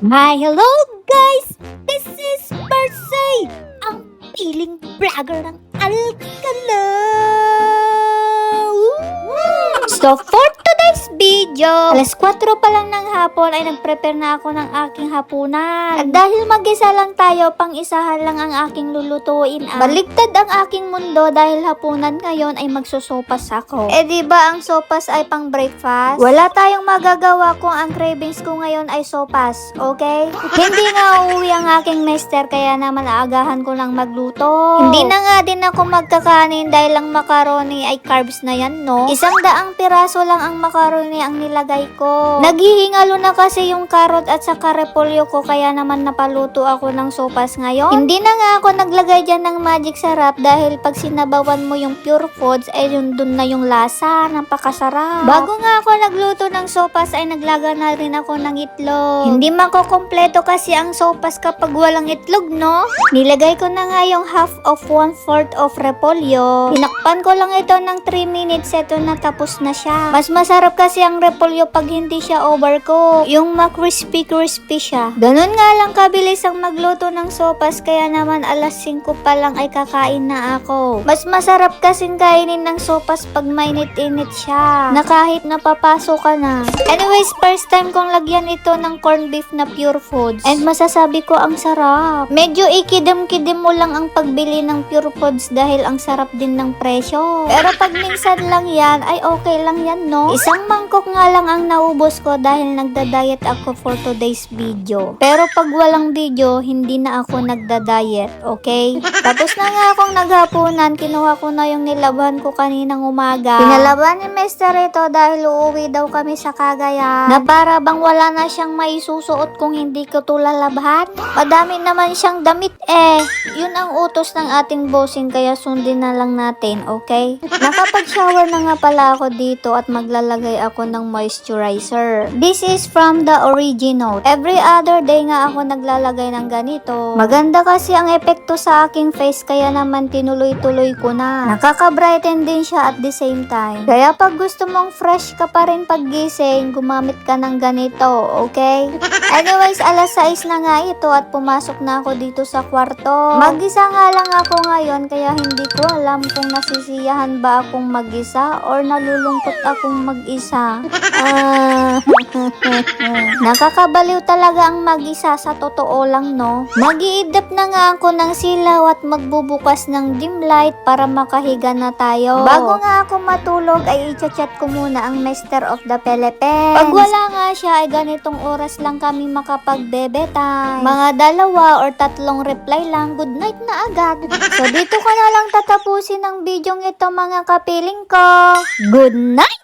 Hi, hello guys! This is Percy, ang piling vlogger ng Alcala. So for today's video, alas 4 pa lang ng hapon ay nag-prepare na ako ng aking hapunan. At dahil mag-isa lang tayo, pang-isahan lang ang aking lulutuin. Baligtad ang aking mundo dahil hapunan ngayon ay magsusopas ako. Diba ang sopas ay pang breakfast? Wala tayong magagawa kung ang cravings ko ngayon ay sopas, okay? Hindi nga uuwi ang aking mister kaya naman aagahan ko lang magluto. Hindi na nga din ako magkakanin dahil ang macaroni ay carbs na yan, no? 100 piraso lang ang macaroni ang nilagay ko. Naghihingalo na kasi yung carrot at saka repolyo ko kaya naman napaluto ako ng sopas ngayon. Hindi na nga ako naglagay dyan ng magic sarap dahil pag sinabawan mo yung pure foods ay yun dun na yung lasa. Napakasarap. Bago nga ako nagluto ng sopas ay naglaga na rin ako ng itlog. Hindi makokompleto kasi ang sopas kapag walang itlog, no? Nilagay ko na nga yung half of 1/4 of repolyo. Tinakpan ko lang ito ng 3 minutes. Ito na tapos na siya. Mas masarap kasi ang repolyo pag hindi siya overcooked. Yung ma-crispy siya. Ganun nga lang kabilis ang magluto ng sopas kaya naman alas 5 pa lang ay kakain na ako. Mas masarap kasing kainin ng sopas pag mainit-init siya. Na kahit napapasok ka na. Anyways, first time kong lagyan ito ng corned beef na pure foods. And masasabi ko ang sarap. Medyo ikidim-kidim mo lang ang pagbili ng pure foods dahil ang sarap din ng presyo. Pero pag minsan lang yan, ay okay lang yan, no? Isang mangkok nga lang ang naubos ko dahil nagda-diet ako for today's video. Pero pag walang video, hindi na ako nagda-diet, okay? Tapos na nga akong naghapunan, kinuha ko na yung nilabhan ko kaninang umaga. Pinalaban ni Mr. ito dahil uuwi daw kami sa Cagayan. Na para bang wala na siyang maisusuot kung hindi ko to lalabhan. Madami naman siyang damit Yun ang utos ng ating bossing kaya sundin na lang natin, okay? Nakapag-shower na nga pala ako dito at maglalagay ako ng moisturizer. This is from the Original. Every other day nga ako naglalagay ng ganito. Maganda kasi ang epekto sa aking face kaya naman tinuloy-tuloy ko na. Nakaka-brighten din siya at the same time. Kaya pag gusto mong fresh ka pa rin paggising, gumamit ka ng ganito, okay? Anyways, alas 6 na nga ito at pumasok na ako dito sa kwarto. Mag-isa nga lang ako ngayon kaya hindi ko alam kung nasisiyahan ba akong mag-isa or nalulungkot akong mag-isa. Nakakabaliw talaga ang mag-isa sa totoo lang, no? Mag-iidap na nga ako ng silaw at magbubukas ng dim light para makahiga na tayo. Bago nga ako matulog ay i-chat ko muna ang Master of the Philippines. Pag wala nga siya ay ganitong oras lang kami makapag-bebe time. Mga 2 or 3 reply lang, good night na agad. So dito ko na lang tatapusin ang bidyong ito mga kapiling ko. Good night!